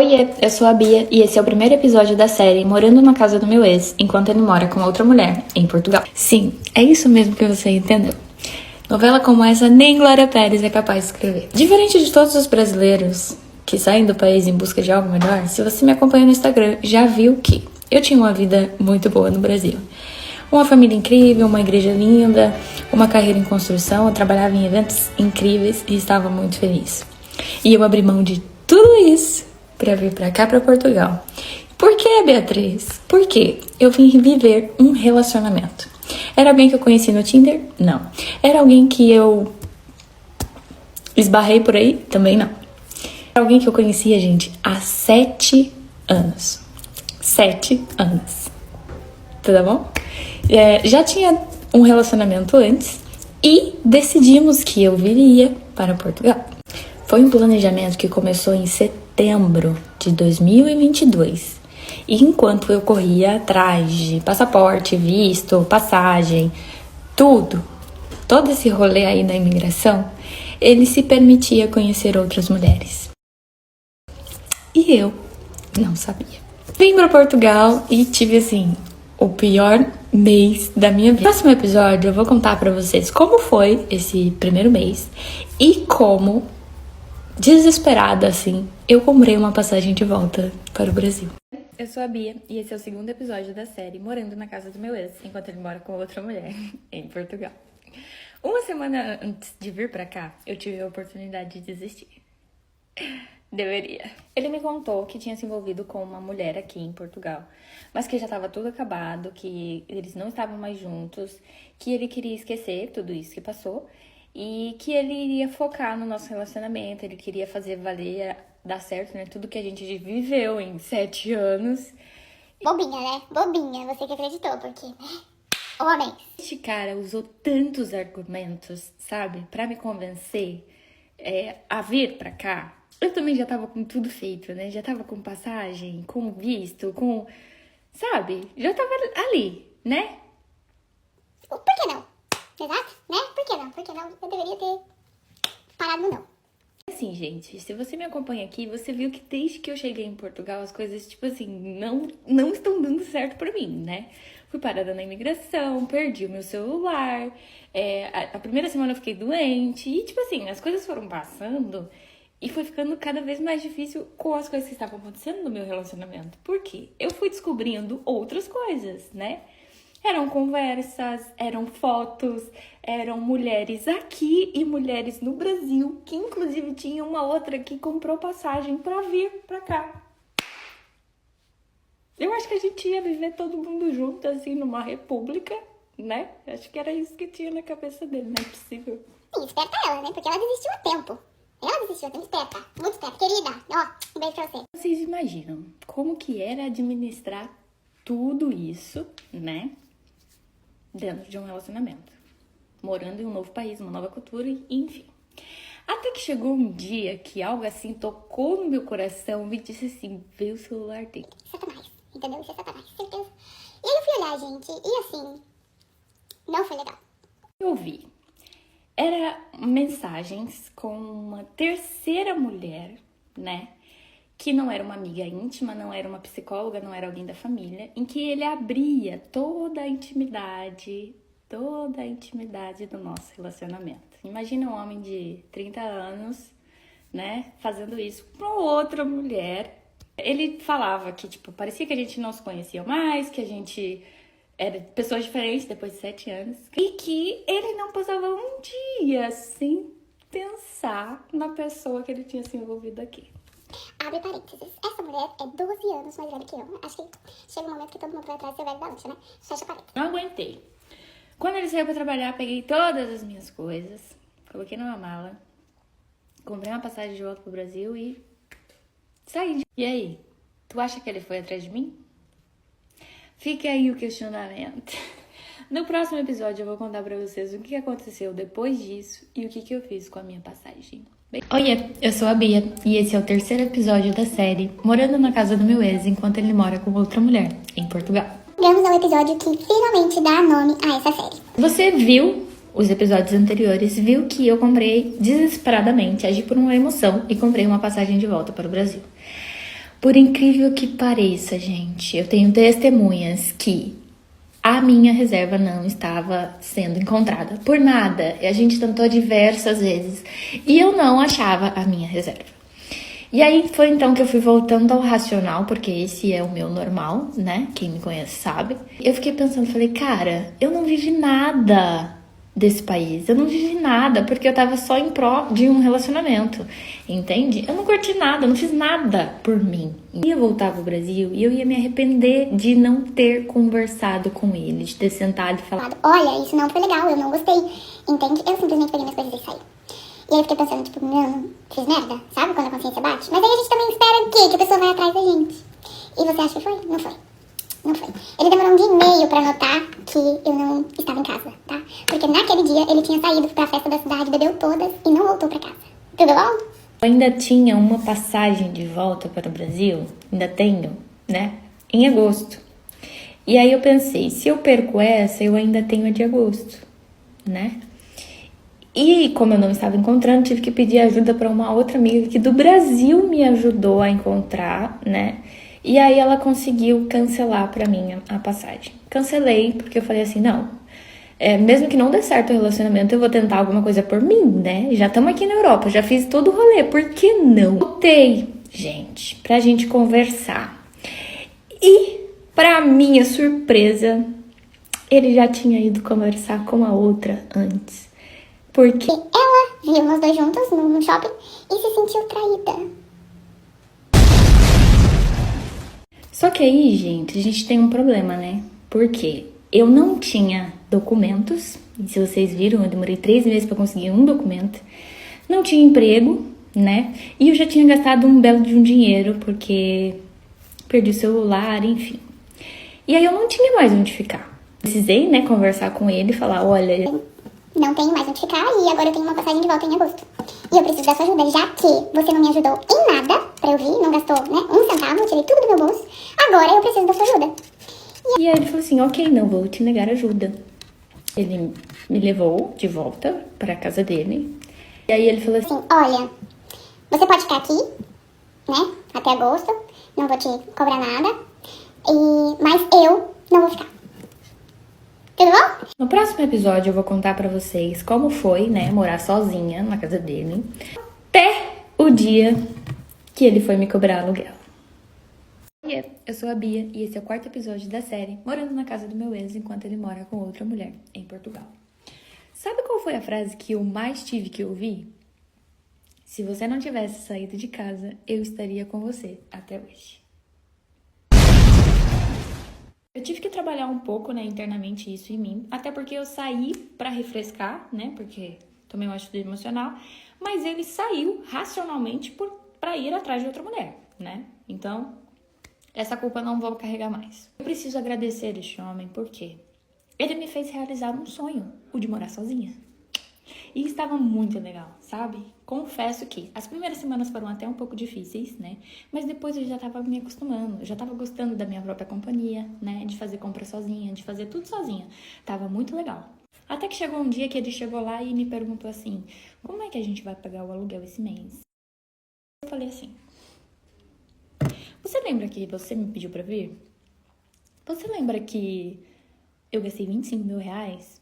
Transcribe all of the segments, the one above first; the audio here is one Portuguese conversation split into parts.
Oiê, eu sou a Bia e esse é o primeiro episódio da série Morando na Casa do Meu Ex, enquanto ele mora com outra mulher, em Portugal. Sim, é isso mesmo que você entendeu. Novela como essa nem Glória Pérez é capaz de escrever. Diferente de todos os brasileiros que saem do país em busca de algo melhor, se você me acompanha no Instagram, já viu que eu tinha uma vida muito boa no Brasil. Uma família incrível, uma igreja linda, uma carreira em construção, eu trabalhava em eventos incríveis e estava muito feliz. E eu abri mão de tudo isso pra vir pra cá, pra Portugal. Por que, Beatriz? Por quê? Eu vim viver um relacionamento. Era alguém que eu conheci no Tinder? Não. Era alguém que eu esbarrei por aí? Também não. Era alguém que eu conhecia, gente, há 7 anos. 7 anos. Tá bom? Já tinha um relacionamento antes e decidimos que eu viria para Portugal. Foi um planejamento que começou em setembro de 2022. E enquanto eu corria atrás de passaporte, visto, passagem, tudo, todo esse rolê aí da imigração, ele se permitia conhecer outras mulheres. E eu não sabia. Vim para Portugal e tive, assim, o pior mês da minha vida. No próximo episódio eu vou contar pra vocês como foi esse primeiro mês e como, desesperada assim, eu comprei uma passagem de volta para o Brasil. Eu sou a Bia e esse é o segundo episódio da série Morando na Casa do Meu Ex, enquanto ele mora com outra mulher em Portugal. Uma semana antes de vir pra cá, eu tive a oportunidade de desistir. Deveria. Ele me contou que tinha se envolvido com uma mulher aqui em Portugal, mas que já estava tudo acabado, que eles não estavam mais juntos, que ele queria esquecer tudo isso que passou e que ele iria focar no nosso relacionamento, ele queria fazer valer, dar certo, né? Tudo que a gente viveu em 7 anos. Bobinha, né? Bobinha, você que acreditou, porque, homem. Este cara usou tantos argumentos, sabe, pra me convencer a vir pra cá. Eu também já tava com tudo feito, né? Já tava com passagem, com visto, com... Sabe? Já tava ali, né? Por que não? Exato, né? Por que não? Por que não? Eu deveria ter parado no não. Assim, gente, se você me acompanha aqui, você viu que desde que eu cheguei em Portugal, as coisas, tipo assim, não estão dando certo pra mim, né? Fui parada na imigração, perdi o meu celular, a primeira semana eu fiquei doente, e tipo assim, as coisas foram passando... E foi ficando cada vez mais difícil com as coisas que estavam acontecendo no meu relacionamento. Por quê? Eu fui descobrindo outras coisas, né? Eram conversas, eram fotos, eram mulheres aqui e mulheres no Brasil, que inclusive tinha uma outra que comprou passagem pra vir pra cá. Eu acho que a gente ia viver todo mundo junto, assim, numa república, né? Acho que era isso que tinha na cabeça dele, não é possível. Sim, esperta ela, né? Porque ela desistiu a tempo. Ela desistiu a tempo, esperta. Muito esperta. Querida, ó, um beijo pra você. Vocês imaginam como que era administrar tudo isso, né? Dentro de um relacionamento. Morando em um novo país, uma nova cultura, enfim. Até que chegou um dia que algo assim tocou no meu coração e me disse assim, vê o celular dele. Satanás, entendeu? Isso é Satanás, certeza. E aí eu fui olhar, gente, e assim, não foi legal. Eu vi. Era mensagens com uma terceira mulher, né? Que não era uma amiga íntima, não era uma psicóloga, não era alguém da família, em que ele abria toda a intimidade do nosso relacionamento. Imagina um homem de 30 anos, né, fazendo isso com outra mulher. Ele falava que, tipo, parecia que a gente não se conhecia mais, que a gente era pessoas diferentes depois de 7 anos. E que ele não passava um dia sem pensar na pessoa que ele tinha se envolvido aqui. Abre parênteses. Essa mulher é 12 anos mais velha que eu. Acho que chega um momento que todo mundo vai atrás de ser velho da lancha, né? Fecha parênteses. Não aguentei. Quando ele saiu pra trabalhar, peguei todas as minhas coisas, coloquei numa mala, comprei uma passagem de volta pro Brasil e saí. E aí? Tu acha que ele foi atrás de mim? Fica aí o questionamento. No próximo episódio eu vou contar pra vocês o que aconteceu depois disso e o que eu fiz com a minha passagem. Oiê, eu sou a Bia e esse é o terceiro episódio da série Morando na Casa do Meu Ex, enquanto ele mora com outra mulher, em Portugal. Chegamos ao episódio que finalmente dá nome a essa série. Você viu os episódios anteriores, viu que eu comprei desesperadamente, agi por uma emoção e comprei uma passagem de volta para o Brasil. Por incrível que pareça, gente, eu tenho testemunhas que a minha reserva não estava sendo encontrada por nada. A gente tentou diversas vezes e eu não achava a minha reserva. E aí foi então que eu fui voltando ao racional, porque esse é o meu normal, né? Quem me conhece sabe. Eu fiquei pensando, falei, cara, eu não vivi nada desse país. Eu não vivi nada, porque eu tava só em pró de um relacionamento, entende? Eu não curti nada, eu não fiz nada por mim. Eu ia voltar pro Brasil e eu ia me arrepender de não ter conversado com ele, de ter sentado e falado, olha, isso não foi legal, eu não gostei, entende? Eu simplesmente peguei minhas coisas e saí. E aí eu fiquei pensando, tipo, não, fiz merda, sabe? Quando a consciência bate. Mas aí a gente também espera o quê? Que a pessoa vai atrás da gente. E você acha que foi? Não foi. Não foi. Ele demorou um dia e meio pra notar que eu não estava em casa, tá? Porque naquele dia ele tinha saído pra festa da cidade, bebeu todas e não voltou pra casa. Tudo bom? Eu ainda tinha uma passagem de volta para o Brasil, ainda tenho, né? Em agosto. E aí eu pensei, se eu perco essa, eu ainda tenho a de agosto, né? E como eu não estava encontrando, tive que pedir ajuda para uma outra amiga que do Brasil me ajudou a encontrar, né? E aí ela conseguiu cancelar para mim a passagem. Cancelei, porque eu falei assim, não, mesmo que não dê certo o relacionamento, eu vou tentar alguma coisa por mim, né? Já estamos aqui na Europa, já fiz todo o rolê, por que não? Voltei, gente, pra gente conversar. E, pra minha surpresa, ele já tinha ido conversar com a outra antes. Porque ela viu nós dois juntos no shopping e se sentiu traída. Só que aí, gente, a gente tem um problema, né? Porque eu não tinha documentos, e se vocês viram, eu demorei 3 meses para conseguir um documento. Não tinha emprego, né? E eu já tinha gastado um belo de um dinheiro, porque perdi o celular, enfim. E aí eu não tinha mais onde ficar. Precisei, né, conversar com ele e falar, olha, não tenho mais onde ficar e agora eu tenho uma passagem de volta em agosto. E eu preciso da sua ajuda, já que você não me ajudou em nada pra eu vir, não gastou, né, um centavo, eu tirei tudo do meu bolso. Agora eu preciso da sua ajuda. E aí ele falou assim, ok, não vou te negar ajuda. Ele me levou de volta pra casa dele. E aí ele falou assim, olha, você pode ficar aqui, né, até agosto, não vou te cobrar nada, mas eu não vou ficar. Tudo bom? No próximo episódio eu vou contar pra vocês como foi, né, morar sozinha na casa dele, até o dia que ele foi me cobrar aluguel. Eu sou a Bia e esse é o 4º episódio da série Morando na Casa do Meu Ex enquanto ele mora com outra mulher em Portugal. Sabe qual foi a frase que eu mais tive que ouvir? Se você não tivesse saído de casa, eu estaria com você até hoje. Eu tive que trabalhar um pouco, né, internamente isso em mim, até porque eu saí pra refrescar, né, porque tomei uma atitude emocional, mas ele saiu racionalmente pra ir atrás de outra mulher, né? Então, essa culpa não vou carregar mais. Eu preciso agradecer este homem porque ele me fez realizar um sonho, o de morar sozinha. E estava muito legal, sabe? Confesso que as primeiras semanas foram até um pouco difíceis, né? Mas depois eu já tava me acostumando, eu já tava gostando da minha própria companhia, né? De fazer compra sozinha, de fazer tudo sozinha. Tava muito legal. Até que chegou um dia que ele chegou lá e me perguntou assim, como é que a gente vai pagar o aluguel esse mês? Eu falei assim, você lembra que você me pediu pra vir? Você lembra que eu gastei 25 mil reais?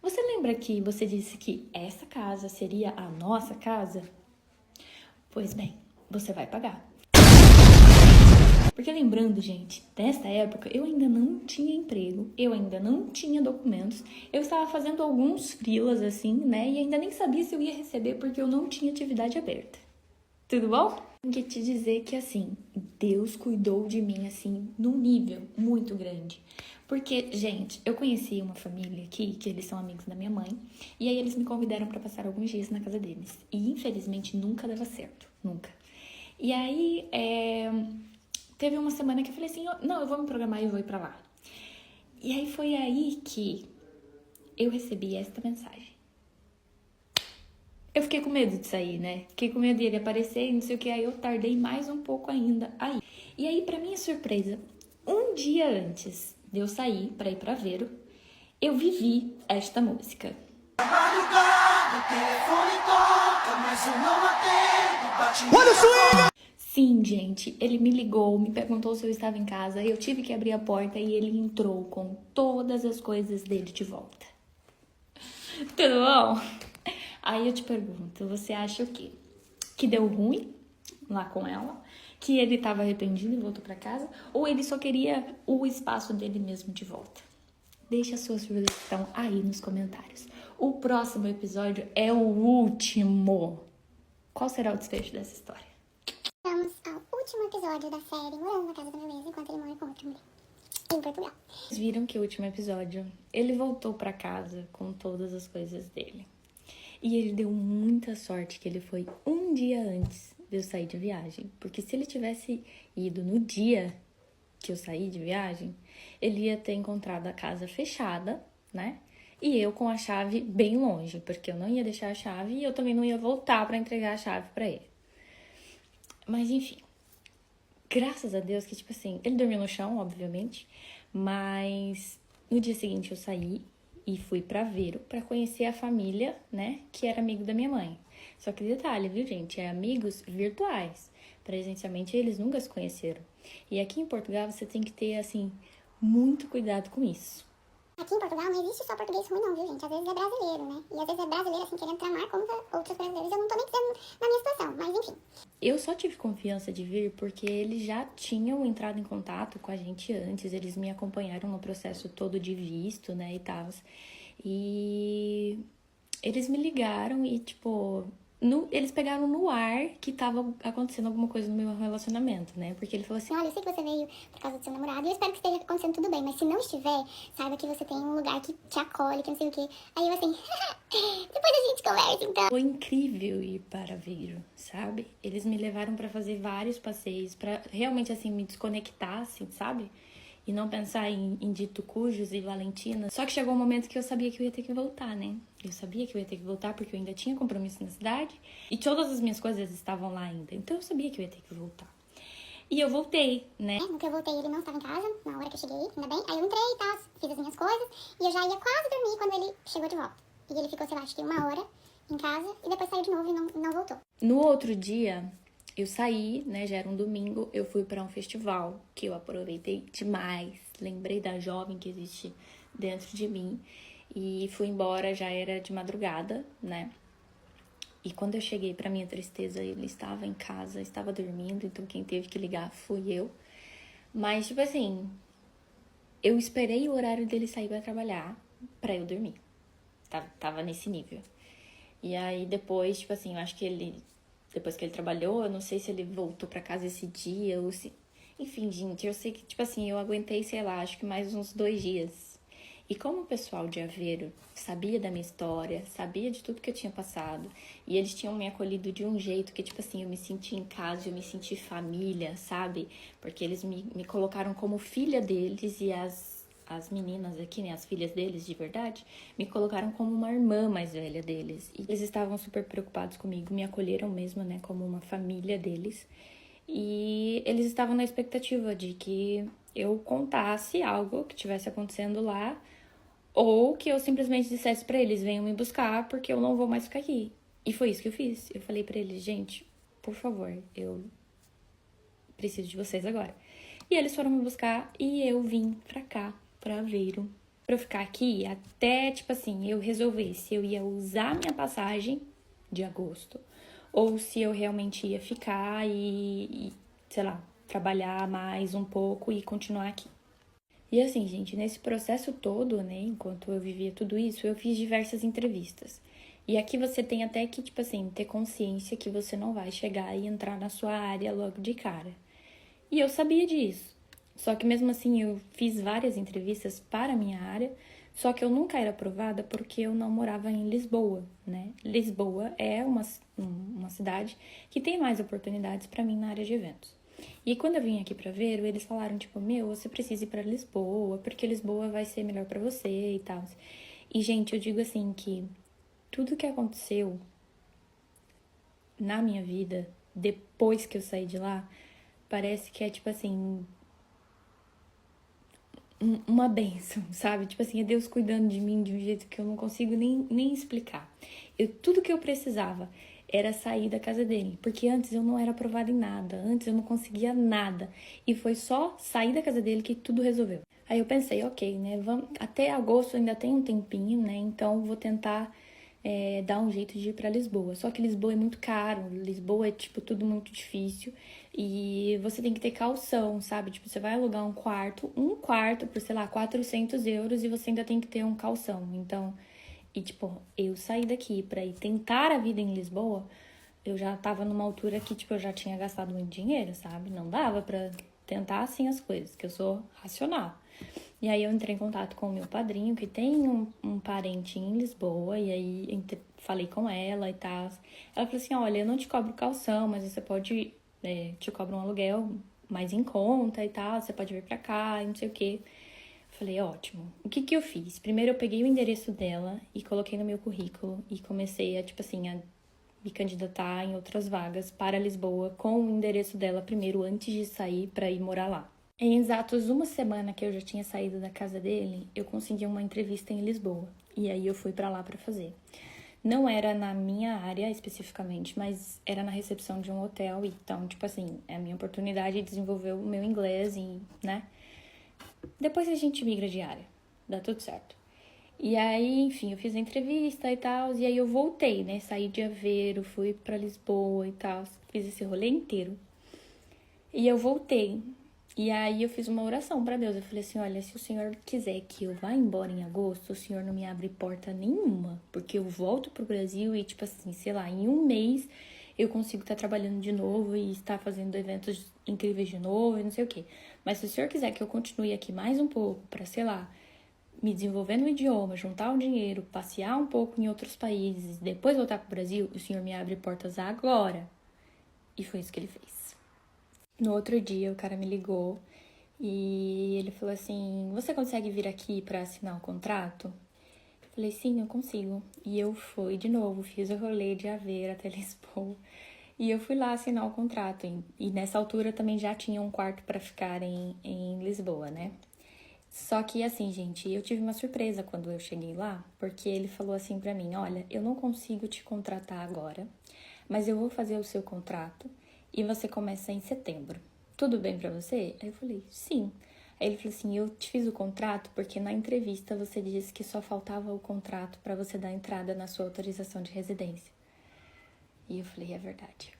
Você lembra que você disse que essa casa seria a nossa casa? Pois bem, você vai pagar. Porque lembrando, gente, nessa época eu ainda não tinha emprego, eu ainda não tinha documentos, eu estava fazendo alguns freelas assim, né? E ainda nem sabia se eu ia receber porque eu não tinha atividade aberta. Tudo bom? Tenho que te dizer que, assim, Deus cuidou de mim, assim, num nível muito grande. Porque, gente, eu conheci uma família aqui, que eles são amigos da minha mãe, e aí eles me convidaram pra passar alguns dias na casa deles. E, infelizmente, nunca dava certo. Nunca. E aí, teve uma semana que eu falei assim, não, eu vou me programar e eu vou ir pra lá. E aí foi aí que eu recebi esta mensagem. Eu fiquei com medo de sair, né? Fiquei com medo de ele aparecer e não sei o que. Aí eu tardei mais um pouco ainda aí. E aí, pra minha surpresa, um dia antes de eu sair pra ir pra Aveiro, eu vivi esta música. fim, gente, ele me ligou, me perguntou se eu estava em casa, eu tive que abrir a porta e ele entrou com todas as coisas dele de volta. Tudo bom? Aí eu te pergunto, você acha o quê? Que deu ruim lá com ela? Que ele estava arrependido e voltou para casa? Ou ele só queria o espaço dele mesmo de volta? Deixa a sua sugestão aí nos comentários. O próximo episódio é o último. Qual será o desfecho dessa história? Vamos ao último episódio da série Morando na Casa da Beleza enquanto ele mora com outra mulher em Portugal. Vocês viram que o último episódio, ele voltou pra casa com todas as coisas dele. E ele deu muita sorte que ele foi um dia antes de eu sair de viagem. Porque se ele tivesse ido no dia que eu saí de viagem, ele ia ter encontrado a casa fechada, né? E eu com a chave bem longe, porque eu não ia deixar a chave e eu também não ia voltar pra entregar a chave pra ele. Mas enfim, graças a Deus que, tipo assim, ele dormiu no chão, obviamente, mas no dia seguinte eu saí e fui pra Vero pra conhecer a família, né, que era amigo da minha mãe. Só que detalhe, viu, gente, é amigos virtuais. Presencialmente eles nunca se conheceram. E aqui em Portugal você tem que ter, assim, muito cuidado com isso. Aqui em Portugal não existe só português ruim não, viu, gente? Às vezes é brasileiro, né? E às vezes é brasileiro, assim, querendo tramar contra outros brasileiros. Eu não tô nem dizendo na minha situação, mas enfim. Eu só tive confiança de vir porque eles já tinham entrado em contato com a gente antes. Eles me acompanharam no processo todo de visto, né, e tal. E eles me ligaram e, tipo... eles pegaram no ar que tava acontecendo alguma coisa no meu relacionamento, né? Porque ele falou assim: Olha, eu sei que você veio por causa do seu namorado e eu espero que esteja acontecendo tudo bem, mas se não estiver, saiba que você tem um lugar que te acolhe, que não sei o quê. Aí eu assim, depois a gente conversa então. Foi incrível ir para Aveiro, sabe? Eles me levaram pra fazer vários passeios, pra realmente, assim, me desconectar, assim, sabe? E não pensar em Dito Cujos e Valentina. Só que chegou um momento que eu sabia que eu ia ter que voltar, né? Eu sabia que eu ia ter que voltar porque eu ainda tinha compromisso na cidade. E todas as minhas coisas estavam lá ainda. Então eu sabia que eu ia ter que voltar. E eu voltei, né? No que eu voltei, ele não estava em casa, na hora que eu cheguei, ainda bem. Aí eu entrei e tal, fiz as minhas coisas. E eu já ia quase dormir quando ele chegou de volta. E ele ficou, sei lá, acho que 1 hora em casa. E depois saiu de novo e não voltou. No outro dia... eu saí, né, já era um domingo, eu fui pra um festival que eu aproveitei demais. Lembrei da jovem que existe dentro de mim e fui embora, já era de madrugada, né? E quando eu cheguei, pra minha tristeza, ele estava em casa, estava dormindo, então quem teve que ligar fui eu. Mas, tipo assim, eu esperei o horário dele sair pra trabalhar pra eu dormir. Tava nesse nível. E aí depois, tipo assim, eu acho que depois que ele trabalhou, eu não sei se ele voltou pra casa esse dia ou se... Enfim, gente, eu sei que, tipo assim, eu aguentei, sei lá, acho que mais uns 2 dias. E como o pessoal de Aveiro sabia da minha história, sabia de tudo que eu tinha passado, e eles tinham me acolhido de um jeito que, tipo assim, eu me senti em casa, eu me senti família, sabe? Porque eles me colocaram como filha deles e as meninas aqui, né, as filhas deles de verdade, me colocaram como uma irmã mais velha deles. E eles estavam super preocupados comigo, me acolheram mesmo, né, como uma família deles. E eles estavam na expectativa de que eu contasse algo que tivesse acontecendo lá, ou que eu simplesmente dissesse pra eles: venham me buscar porque eu não vou mais ficar aqui. E foi isso que eu fiz. Eu falei pra eles: gente, por favor, eu preciso de vocês agora. E eles foram me buscar e eu vim pra cá, pra Aveiro, pra eu ficar aqui até, tipo assim, eu resolver se eu ia usar minha passagem de agosto ou se eu realmente ia ficar e sei lá, trabalhar mais um pouco e continuar aqui. E assim, gente, nesse processo todo, né, enquanto eu vivia tudo isso, eu fiz diversas entrevistas. E aqui você tem até que, tipo assim, ter consciência que você não vai chegar e entrar na sua área logo de cara. E eu sabia disso. Só que mesmo assim eu fiz várias entrevistas para a minha área, só que eu nunca era aprovada porque eu não morava em Lisboa, né? Lisboa é uma cidade que tem mais oportunidades para mim na área de eventos. E quando eu vim aqui pra Aveiro, eles falaram, tipo, você precisa ir pra Lisboa, porque Lisboa vai ser melhor pra você e tal. E, gente, eu digo assim que tudo que aconteceu na minha vida, depois que eu saí de lá, parece que é, tipo assim, uma bênção, sabe? Tipo assim, é Deus cuidando de mim de um jeito que eu não consigo nem explicar. Tudo que eu precisava, era sair da casa dele. Porque antes eu não era aprovada em nada, antes eu não conseguia nada. E foi só sair da casa dele que tudo resolveu. Aí eu pensei, ok, né, até agosto ainda tem um tempinho, né, então vou tentar dar um jeito de ir pra Lisboa. Só que Lisboa é muito caro, Lisboa é, tipo, tudo muito difícil e você tem que ter caução, sabe? Tipo, você vai alugar um quarto por, sei lá, 400 euros e você ainda tem que ter um caução. Então, e tipo, eu saí daqui pra ir tentar a vida em Lisboa, eu já tava numa altura que, tipo, eu já tinha gastado muito dinheiro, sabe? Não dava pra tentar assim as coisas, que eu sou racional. E aí eu entrei em contato com o meu padrinho, que tem um parente em Lisboa, e aí falei com ela e tal. Ela falou assim, olha, eu não te cobro calção, mas você pode, te cobro um aluguel mais em conta e tal, você pode vir pra cá e não sei o quê. Falei, ótimo. O que eu fiz? Primeiro eu peguei o endereço dela e coloquei no meu currículo e comecei a, tipo assim, a me candidatar em outras vagas para Lisboa com o endereço dela primeiro, antes de sair para ir morar lá. Em exatos uma semana que eu já tinha saído da casa dele, eu consegui uma entrevista em Lisboa. E aí eu fui para lá para fazer. Não era na minha área especificamente, mas era na recepção de um hotel. Então, tipo assim, é a minha oportunidade de desenvolver o meu inglês e, né? Depois a gente migra de área. Dá tudo certo. E aí, enfim, eu fiz a entrevista e tal. E aí eu voltei, né? Saí de Aveiro, fui pra Lisboa e tal. Fiz esse rolê inteiro. E eu voltei. E aí eu fiz uma oração pra Deus. Eu falei assim, olha, se o Senhor quiser que eu vá embora em agosto, o Senhor não me abre porta nenhuma. Porque eu volto pro Brasil e, tipo assim, sei lá, em um mês eu consigo estar trabalhando de novo e estar fazendo eventos incríveis de novo e não sei o quê. Mas se o Senhor quiser que eu continue aqui mais um pouco pra, sei lá, me desenvolver no idioma, juntar o dinheiro, passear um pouco em outros países, depois voltar pro Brasil, o Senhor me abre portas agora. E foi isso que ele fez. No outro dia, o cara me ligou e ele falou assim, você consegue vir aqui pra assinar o contrato? Eu falei, sim, eu consigo. E eu fui de novo, fiz o rolê de Aveiro até Lisboa. E eu fui lá assinar o contrato. E nessa altura também já tinha um quarto pra ficar em Lisboa, né? Só que assim, gente, eu tive uma surpresa quando eu cheguei lá, porque ele falou assim pra mim, olha, eu não consigo te contratar agora, mas eu vou fazer o seu contrato e você começa em setembro. Tudo bem pra você? Aí eu falei, sim. Aí ele falou assim, eu te fiz o contrato porque na entrevista você disse que só faltava o contrato pra você dar entrada na sua autorização de residência. E eu falei, é verdade.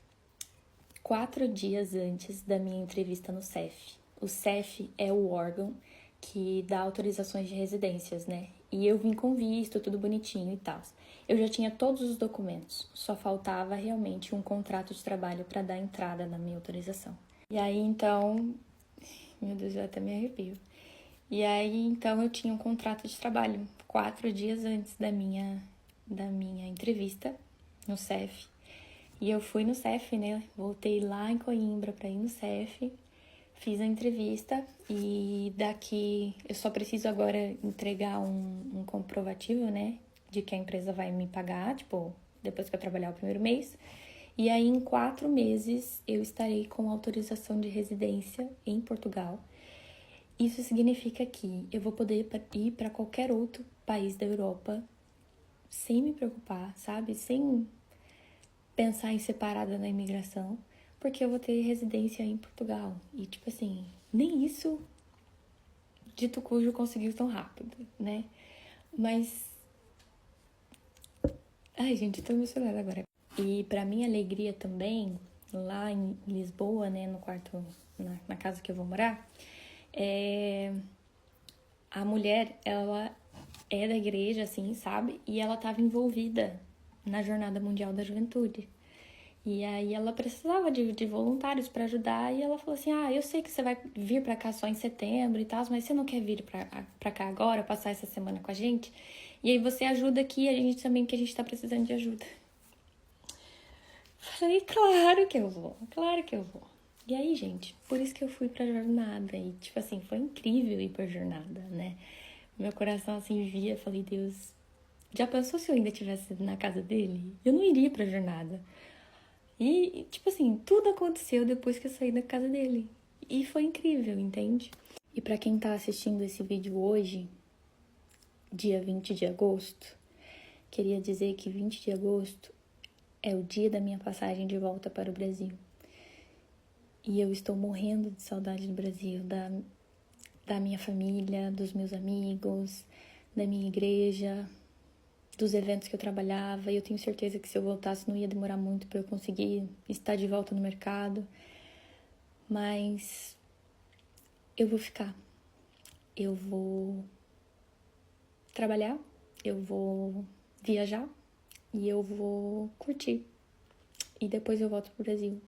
4 dias antes da minha entrevista no CEF. O CEF é o órgão que dá autorizações de residências, né? E eu vim com visto, tudo bonitinho e tal. Eu já tinha todos os documentos, só faltava realmente um contrato de trabalho para dar entrada na minha autorização. E aí, então, meu Deus, eu até me arrepio. E aí, então, eu tinha um contrato de trabalho 4 dias antes da minha entrevista no CEF. E eu fui no CEF, né? Voltei lá em Coimbra para ir no CEF. Fiz a entrevista e daqui eu só preciso agora entregar um comprovativo, né? De que a empresa vai me pagar, tipo, depois que eu trabalhar o primeiro mês. E aí, em 4 meses, eu estarei com autorização de residência em Portugal. Isso significa que eu vou poder ir para qualquer outro país da Europa sem me preocupar, sabe? Sem pensar em separada da imigração, porque eu vou ter residência em Portugal. E, tipo assim, nem isso dito cujo conseguiu tão rápido, né? Mas... ai, gente, tô emocionada agora. E pra minha alegria também, lá em Lisboa, né, no quarto, na casa que eu vou morar, a mulher, ela é da igreja, assim, sabe? E ela tava envolvida na Jornada Mundial da Juventude. E aí ela precisava de voluntários para ajudar e ela falou assim, eu sei que você vai vir para cá só em setembro e tal, mas você não quer vir pra cá agora, passar essa semana com a gente? E aí você ajuda aqui, a gente também, que a gente tá precisando de ajuda. Falei, claro que eu vou, claro que eu vou. E aí, gente, por isso que eu fui pra jornada e, tipo assim, foi incrível ir pra jornada, né? Meu coração, assim, via, falei, Deus, já pensou se eu ainda estivesse na casa dele? Eu não iria pra jornada. E, tipo assim, tudo aconteceu depois que eu saí da casa dele. E foi incrível, entende? E pra quem tá assistindo esse vídeo hoje, dia 20 de agosto, queria dizer que 20 de agosto é o dia da minha passagem de volta para o Brasil. E eu estou morrendo de saudade do Brasil, da minha família, dos meus amigos, da minha igreja, dos eventos que eu trabalhava. E eu tenho certeza que se eu voltasse não ia demorar muito para eu conseguir estar de volta no mercado. Mas eu vou ficar. Eu vou trabalhar, eu vou viajar e eu vou curtir. E depois eu volto pro Brasil.